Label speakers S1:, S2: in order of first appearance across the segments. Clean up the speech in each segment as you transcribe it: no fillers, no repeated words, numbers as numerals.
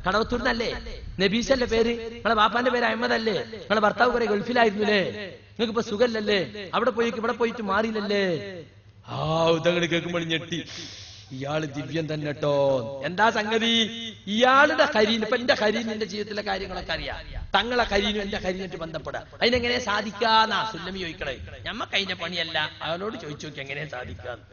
S1: കടവത്തൂർന്നല്ലേ? നബീസല്ലേ പേര്? നിങ്ങളെ ബാപ്പാന്റെ പേര് അഹമ്മദല്ലേ? നിങ്ങളെ ഭർത്താവ് കുറെ ഗൾഫിലായിരുന്നില്ലേ? നിങ്ങൾക്ക് ഇപ്പൊ സുഖല്ലല്ലേ? അവിടെ പോയിട്ട് ഇവിടെ പോയിട്ട് മാറിയില്ലല്ലേ? ഇതങ്ങൾ കേൾക്കുമ്പോൾ ഞെട്ടി. ഇയാള് ദിവ്യം തന്നെ കേട്ടോ. എന്താ സംഗതി? ഇയാളുടെ കരീൻ, ഇപ്പൊ എന്റെ കരീനിന്റെ ജീവിതത്തിലെ കാര്യങ്ങളൊക്കെ അറിയാം. തങ്ങളെ കരീനും എന്റെ കരീനായിട്ട് ബന്ധപ്പെടാം. അതിനെങ്ങനെ സാധിക്കാന്നാ സുല്ലമി ചോദിക്കണേ. ഞമ്മക്ക് അതിന്റെ പണിയല്ല, അവനോട് ചോദിച്ചു നോക്കി എങ്ങനെ സാധിക്കാന്ന്.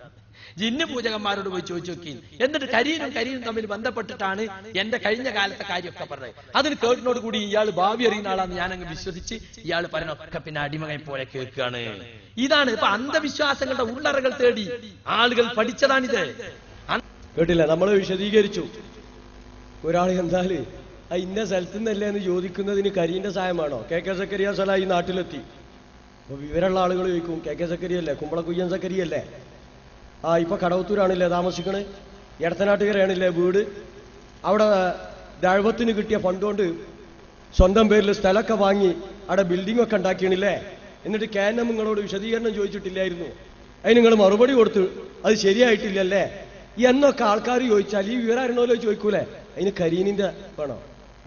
S1: ജിന്ന് പൂജകന്മാരോട് പോയി ചോദിച്ചു നോക്കി. എന്നിട്ട് കരീനും തമ്മിൽ ബന്ധപ്പെട്ടിട്ടാണ് എന്റെ കഴിഞ്ഞ കാലത്തെ കാര്യമൊക്കെ പറഞ്ഞത്. അതിന് കേട്ടിനോട് കൂടി ഇയാൾ ഭാവി അറിയുന്ന ആളാന്ന് ഞാനങ്ങ് വിശ്വസിച്ച് ഇയാൾ പറഞ്ഞൊക്കെ പിന്നെ അടിമകനെ പോലെ കേൾക്കുകയാണ്. ഇതാണ് ഇപ്പൊ അന്ധവിശ്വാസങ്ങളുടെ ഉള്ളറകൾ തേടി ആളുകൾ പഠിച്ചതാണിത്.
S2: കേട്ടില്ല, നമ്മൾ വിശദീകരിച്ചു. ഒരാൾ എന്താല് ഇന്ന സ്ഥലത്തു നിന്നല്ലേ എന്ന് ചോദിക്കുന്നതിന് കരീന്റെ സഹായമാണോ? കെ സക്കരിയ സലാ ഈ നാട്ടിലെത്തി. അപ്പൊ വിവരമുള്ള ആളുകൾ ചോദിക്കും, കെ സക്കരിയല്ലേ, കുമ്പളക്കുയ്യൻ സക്കരിയല്ലേ? ഇപ്പൊ കടവത്തൂരാണില്ലേ താമസിക്കണേ, എടത്തനാട്ടുകരയാണില്ലേ വീട്, അവിടെ ദഴവത്തിന് കിട്ടിയ ഫണ്ട് സ്വന്തം പേരിൽ സ്ഥലമൊക്കെ വാങ്ങി അവിടെ ബിൽഡിംഗ് ഒക്കെ ഉണ്ടാക്കിയണില്ലേ? എന്നിട്ട് കേനം നിങ്ങളോട് വിശദീകരണം ചോദിച്ചിട്ടില്ലായിരുന്നു? അതിന് നിങ്ങൾ മറുപടി കൊടുത്തു അത് ശരിയായിട്ടില്ലല്ലേ എന്നൊക്കെ ആൾക്കാർ ചോദിച്ചാൽ ഈ വിവരം അറിയണമല്ലോ ചോദിക്കൂലേ? അതിന് കരീനിന്റെ വേണോ?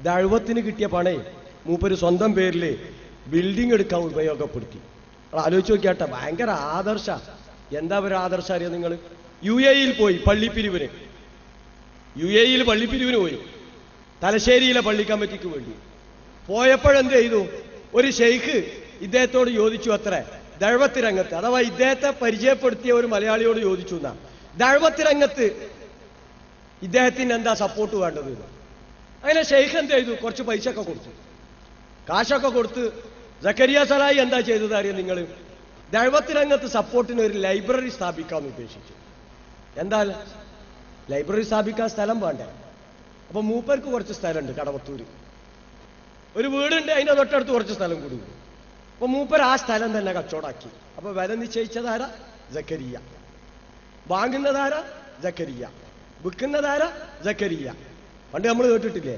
S2: ദഴവത്തിന് കിട്ടിയ പണേ മൂപ്പര് സ്വന്തം പേരിൽ ബിൽഡിംഗ് എടുക്കാൻ ഉപയോഗപ്പെടുത്തി. ആലോചിച്ച് നോക്കിയാട്ടെ, ഭയങ്കര ആദർശ. എന്താ ഒരു ആദർശം അറിയാം നിങ്ങൾ? UAE പോയി പള്ളിപ്പിരിവിന്, പള്ളിപ്പിരിവിന് പോയി, തലശ്ശേരിയിലെ പള്ളി കമ്മിറ്റിക്ക് വേണ്ടി പോയപ്പോഴെന്ത് ചെയ്തു? ഒരു ഷെയ്ഖ് ഇദ്ദേഹത്തോട് ചോദിച്ചു അത്രേ, ദഴവത്ത് രംഗത്ത്, അഥവാ ഇദ്ദേഹത്തെ പരിചയപ്പെടുത്തിയ ഒരു മലയാളിയോട് ചോദിച്ചു എന്നാ, ദഴവത്ത് രംഗത്ത് ഇദ്ദേഹത്തിന് എന്താ സപ്പോർട്ട് വേണ്ടത്? അങ്ങനെ ഷെയ്ഖ് എന്ത് ചെയ്തു? കുറച്ച് പൈസയൊക്കെ കൊടുത്തു, കാശൊക്കെ കൊടുത്ത്. സക്കരിയ സലായി എന്താ ചെയ്തത് അറിയാം നിങ്ങൾ? ദഴവത്ത് രംഗത്ത് സപ്പോർട്ടിന് ഒരു ലൈബ്രറി സ്ഥാപിക്കാമെന്ന് ഉദ്ദേശിച്ചു. എന്താ ലൈബ്രറി സ്ഥാപിക്കാൻ സ്ഥലം വേണ്ടേ? അപ്പൊ മൂപ്പർക്ക് കുറച്ച് സ്ഥലമുണ്ട് കടവത്തൂര്, ഒരു വീടുണ്ട്, അതിന്റെ തൊട്ടടുത്ത് കുറച്ച് സ്ഥലം കൂടി. അപ്പൊ മൂപ്പർ ആ സ്ഥലം തന്നെ കച്ചവടാക്കി. അപ്പൊ വില നിശ്ചയിച്ചതാരാ? സക്കരിയ. വാങ്ങുന്നതാരാ? സക്കരിയ. വിൽക്കുന്നതാരാ? സക്കരിയ. പണ്ട് നമ്മൾ കേട്ടിട്ടില്ലേ,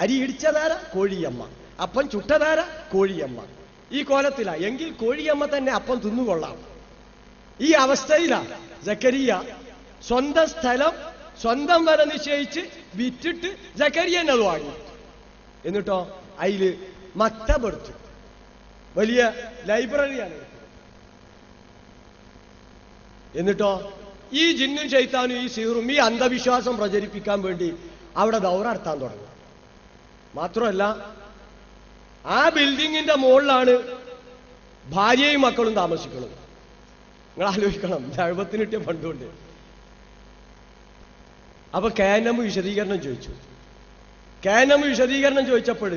S2: അരി ഇടിച്ചതാര? കോഴിയമ്മ. അപ്പം ചുട്ടതാര? കോഴിയമ്മ. ഈ കോലത്തിലാ എങ്കിൽ കോഴിയമ്മ തന്നെ അപ്പം തിന്നുകൊള്ളാം. ഈ അവസ്ഥയിലാ സക്കരിയ സ്വന്തം സ്ഥലം സ്വന്തം വില നിശ്ചയിച്ച് വിറ്റിട്ട് സക്കരിയൻ അത് വാങ്ങി. എന്നിട്ടോ അതില് മക്തബെടുത്തു, വലിയ ലൈബ്രറിയാണ്. എന്നിട്ടോ ഈ ജിന്നും ശൈത്താനും ഈ സീറും ഈ അന്ധവിശ്വാസം പ്രചരിപ്പിക്കാൻ വേണ്ടി അവിടെ ദൗറ നടത്താൻ തുടങ്ങി. മാത്രമല്ല ആ ബിൽഡിങ്ങിന്റെ മുകളിലാണ് ഭാര്യയും മക്കളും താമസിക്കുന്നത്. നിങ്ങൾ ആലോചിക്കണം, ദൈവത്തിന് കിട്ടിയ ഫണ്ടുണ്ട്. അപ്പൊ കേനം വിശദീകരണം ചോദിച്ചു. കേനം വിശദീകരണം ചോദിച്ചപ്പോൾ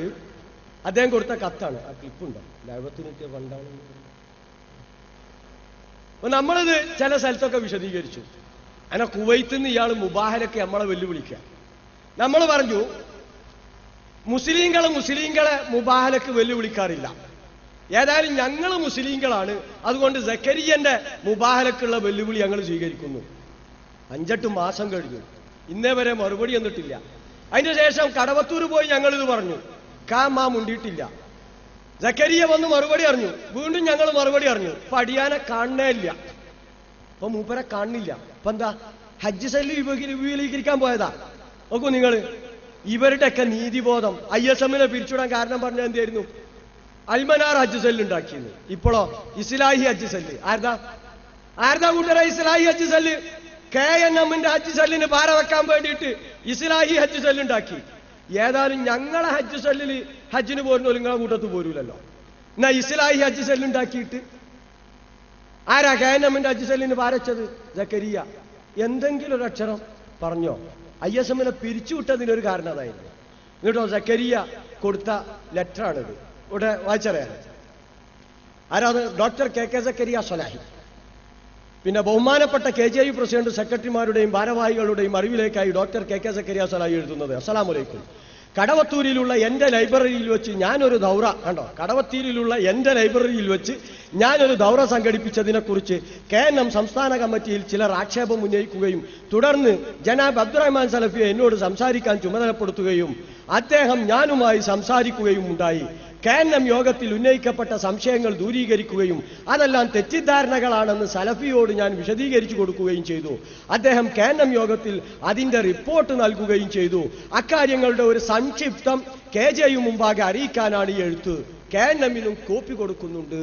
S2: അദ്ദേഹം കൊടുത്ത കത്താണ്, ആ ക്ലിപ്പുണ്ടോ? ദൈവത്തിന് കിട്ടിയ ഫണ്ടാണ്. അപ്പൊ നമ്മളിത് ചില സ്ഥലത്തൊക്കെ വിശദീകരിച്ചു. അങ്ങനെ കുവൈത്തിൽ നിന്ന് ഇയാൾ മുബാഹലൊക്കെ നമ്മളെ വെല്ലുവിളിക്കുക. നമ്മൾ പറഞ്ഞു മുസ്ലിങ്ങളെ മുബാഹലക്ക് വെല്ലുവിളിക്കാറില്ല. ഏതായാലും ഞങ്ങൾ മുസ്ലിങ്ങളാണ്, അതുകൊണ്ട് സക്കരിയന്റെ മുബാഹലക്കുള്ള വെല്ലുവിളി ഞങ്ങൾ സ്വീകരിക്കുന്നു. 5-8 മാസം കഴിഞ്ഞു, ഇന്നേ വരെ മറുപടി വന്നിട്ടില്ല. അതിന് ശേഷം കടവത്തൂർ പോയി ഞങ്ങളിത് പറഞ്ഞു, കാമാ മുണ്ടിയിട്ടില്ല. സക്കരിയ വന്ന് മറുപടി അറിഞ്ഞു, വീണ്ടും ഞങ്ങൾ മറുപടി അറിഞ്ഞു. ഇപ്പൊ അടിയാനെ കാണണേ ഇല്ല, ഇപ്പൊ മൂപ്പരെ കാണുന്നില്ല. ഇപ്പൊ എന്താ? ഹജ്ജ് സെല്ല് വിപുലീകരിക്കാൻ പോയതാ. നോക്കൂ നിങ്ങൾ, ഇവരുടെയൊക്കെ നീതിബോധം. ISM-നെ പിരിച്ചുവിടാൻ കാരണം പറഞ്ഞാൽ എന്തായിരുന്നു? അൽമനാർ ഹജ്ജ് സെല്ല് ഉണ്ടാക്കിയെന്ന്. ഇപ്പോഴോ ഇസ്ലാഹി ഹജ്ജ് സെല്ല്. ആർദാ കൂട്ടര ഇസ്ലാഹി ഹജ്ജ് സെല്ല്? KNM-ന്റെ ഹജ്ജ് സെല്ലിന് പാര വെക്കാൻ വേണ്ടിയിട്ട് ഇസ്ലാഹി ഹജ്ജ് സെല്ല് ഉണ്ടാക്കി. ഏതായാലും ഞങ്ങളെ ഹജ്ജ് സെല്ലിൽ ഹജ്ജിന് പോരുന്നോ നിങ്ങളെ കൂട്ടത്ത് പോരൂലല്ലോ. എന്നാ ഇസ്ലാഹി ഹജ്ജ് സെല്ല് ഉണ്ടാക്കിയിട്ട് ആരാ KNM-ന്റെ ഹജ്ജ് സെല്ലിന് പാരച്ചത്? സക്കരിയ. എന്തെങ്കിലും ഒരു അക്ഷരം പറഞ്ഞോ? ISM-നെ പിരിച്ചുവിട്ടതിനൊരു കാരണം അതായിരുന്നു. എന്നിട്ടോ സക്കരിയ കൊടുത്ത ലെറ്ററാണിത്. ഇവിടെ വായിച്ചറിയാം. ആരാത്? ഡോക്ടർ KK സക്കരിയ സലാഹി. പിന്നെ ബഹുമാനപ്പെട്ട KJU പ്രസിഡന്റ്, സെക്രട്ടറിമാരുടെയും ഭാരവാഹികളുടെയും അറിവിലേക്കായി ഡോക്ടർ KK സക്കരിയ സലാഹി എഴുതുന്നത്. അസ്സലാമു അലൈക്കും. കടവത്തൂരിലുള്ള എൻ്റെ ലൈബ്രറിയിൽ വെച്ച് ഞാനൊരു ദൗറ കടവത്തൂരിലുള്ള എൻ്റെ ലൈബ്രറിയിൽ വെച്ച് ഞാനൊരു ദൗറ സംഘടിപ്പിച്ചതിനെക്കുറിച്ച് KNM സംസ്ഥാന കമ്മിറ്റിയിൽ ചിലർ ആക്ഷേപം ഉന്നയിക്കുകയും തുടർന്ന് ജനാബ് അബ്ദുറഹ്മാൻ സലഫിയെ എന്നോട് സംസാരിക്കാൻ ചുമതലപ്പെടുത്തുകയും അദ്ദേഹം ഞാനുമായി സംസാരിക്കുകയും ഉണ്ടായി. KNM യോഗത്തിൽ ഉന്നയിക്കപ്പെട്ട സംശയങ്ങൾ ദൂരീകരിക്കുകയും അതെല്ലാം തെറ്റിദ്ധാരണകളാണെന്ന് സലഫിയോട് ഞാൻ വിശദീകരിച്ചു കൊടുക്കുകയും ചെയ്തു. അദ്ദേഹം KNM യോഗത്തിൽ അതിന്റെ റിപ്പോർട്ട് നൽകുകയും ചെയ്തു. അക്കാര്യങ്ങളുടെ ഒരു സംക്ഷിപ്തം KJU മുമ്പാകെ അറിയിക്കാനാണ് ഈ എഴുത്ത്. KNM-നും കോപ്പി കൊടുക്കുന്നുണ്ട്.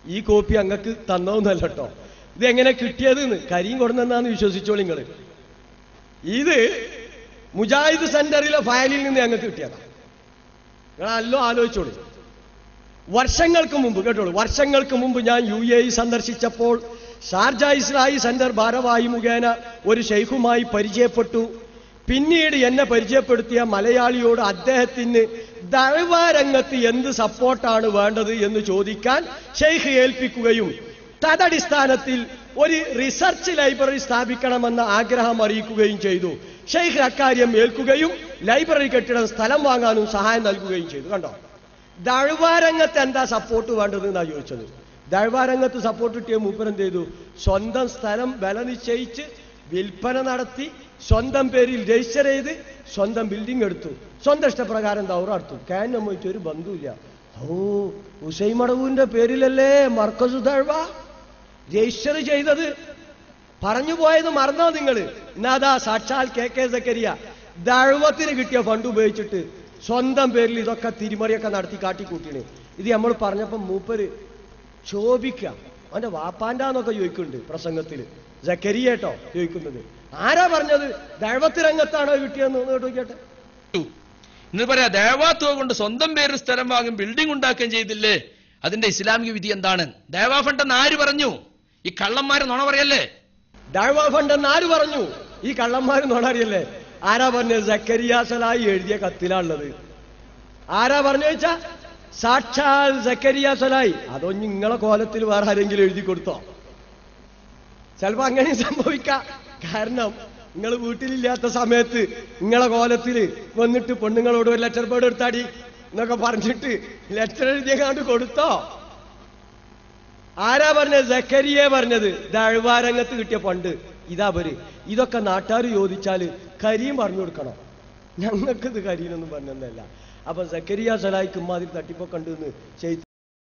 S2: ഈ കോപ്പി അങ്ങക്ക് തന്നോന്നല്ല കേട്ടോ. ഇതെങ്ങനെ കിട്ടിയതെന്ന് കരിയും കൊടുന്നെന്നാന്ന് വിശ്വസിച്ചോളൂ നിങ്ങൾ. ഇത് മുജാഹിദ് സെന്ററിലെ ഫയലിൽ നിന്ന് ഞങ്ങൾക്ക് കിട്ടിയതാണ്. നിങ്ങളല്ലോ ആലോചിച്ചോളൂ. വർഷങ്ങൾക്ക് മുമ്പ് കേട്ടോളൂ, വർഷങ്ങൾക്ക് മുമ്പ് ഞാൻ UAE സന്ദർശിച്ചപ്പോൾ ഷാർജ ഇസ്ലാഹി സെന്റർ ഭാരവാഹി മുഖേന ഒരു ഷെയ്ഖുമായി പരിചയപ്പെട്ടു. പിന്നീട് എന്നെ പരിചയപ്പെടുത്തിയ മലയാളിയോട് അദ്ദേഹത്തിന് ദഅ്വ രംഗത്ത് എന്ത് സപ്പോർട്ടാണ് വേണ്ടത് എന്ന് ചോദിക്കാൻ ഷെയ്ഖ് ഏൽപ്പിക്കുകയും തദടിസ്ഥാനത്തിൽ ഒരു റിസർച്ച് ലൈബ്രറി സ്ഥാപിക്കണമെന്ന ആഗ്രഹം അറിയിക്കുകയും ചെയ്തു. ഷെയ്ഖ് അക്കാര്യം ഏൽക്കുകയും ലൈബ്രറി കെട്ടിടം സ്ഥലം വാങ്ങാനും സഹായം നൽകുകയും ചെയ്തു. കണ്ടോ, ദഅ്വ രംഗത്ത് എന്താ സപ്പോർട്ട് വേണ്ടത് എന്നാ ചോദിച്ചത്. ദഅ്വ രംഗത്ത് സപ്പോർട്ട് കിട്ടിയ മൂപ്പരെന്ത് ചെയ്തു? സ്വന്തം സ്ഥലം വില നിശ്ചയിച്ച് വിൽപ്പന നടത്തി സ്വന്തം പേരിൽ രജിസ്റ്റർ ചെയ്ത് സ്വന്തം ബിൽഡിംഗ് എടുത്തു. സ്വന്തം ഇഷ്ടപ്രകാരം ദൗറ എടുത്തു. KNM പോയിട്ട് ഒരു ബന്ധുവില്ല. ഹുസൈൻ മടവൂരിന്റെ പേരിലല്ലേ മർക്കസു ദഅ്വ രജിസ്റ്റർ ചെയ്തത്? പറഞ്ഞു പോയത് മറന്നോ നിങ്ങൾ? എന്നാതാ സാക്ഷാൽ KK സക്കരിയ ദഅ്വത്തിന് കിട്ടിയ ഫണ്ട് ഉപയോഗിച്ചിട്ട് സ്വന്തം പേരിൽ ഇതൊക്കെ തിരിമറിയൊക്കെ നടത്തി കാട്ടിക്കൂട്ടിണ്. ഇത് നമ്മൾ പറഞ്ഞപ്പം മൂപ്പര് ശോഭിക്കുക. അവന്റെ വാപ്പാൻ്റെന്നൊക്കെ ചോദിക്കുന്നുണ്ട് പ്രസംഗത്തിൽ. സക്കരിയ കേട്ടോ ചോദിക്കുന്നത്. ആരാ പറഞ്ഞത്? ദഅ്വത്ത് രംഗത്താണോ കിട്ടിയെന്ന് കേട്ടോ കേട്ടെ.
S1: ഇന്ന് പറയാ ദഅ്വത്ത് കൊണ്ട് സ്വന്തം പേരിൽ സ്ഥലം വാങ്ങും ബിൽഡിംഗ് ഉണ്ടാക്കുകയും ചെയ്തില്ലേ, അതിന്റെ ഇസ്ലാമിക വിധി എന്താണ്? ദഅ്വ ഫണ്ട് എന്ന് ആര് പറഞ്ഞു? ഈ കള്ളന്മാര് നുണ പറയല്ലേ?
S2: ദഅ്വ ഫണ്ട് എന്ന് ആര് പറഞ്ഞു? ഈ കള്ളന്മാര് നുണ അറിയല്ലേ? ആരാ പറഞ്ഞത്? സക്കരിയ സലാഹി എഴുതിയ കത്തിലാണുള്ളത്. ആരാ പറഞ്ഞു വെച്ചാ സാക്ഷാൽ സക്കരിയ സലാഹി. അതോ നിങ്ങളെ കോലത്തിൽ വേറെ ആരെങ്കിലും എഴുതി കൊടുത്തോ? ചിലപ്പോ അങ്ങനെ സംഭവിക്കാം. കാരണം നിങ്ങൾ വീട്ടിലില്ലാത്ത സമയത്ത് നിങ്ങളെ കോലത്തിൽ വന്നിട്ട് പെണ്ണുങ്ങളോട് ഒരു ലെറ്റർ പേഡ് എടുത്താടി എന്നൊക്കെ പറഞ്ഞിട്ട് ലെറ്റർ എഴുതിയങ്ങാണ്ട് കൊടുത്തോ? ആരാ പറഞ്ഞത്? സക്കരിയ പറഞ്ഞത്. ദഅ്വ രംഗത്ത് കിട്ടിയ ഫണ്ട് ഇതാ വര്. ഇതൊക്കെ നാട്ടുകാർ ചോദിച്ചാല് കരീം പറഞ്ഞു കൊടുക്കണം. ഞങ്ങൾക്കിത് കരീനൊന്നും പറഞ്ഞതല്ല. അപ്പൊ സക്കരിയ സലാഹിക്ക് ഇമ്മാതിരി തട്ടിപ്പൊക്കെ ഉണ്ട് എന്ന്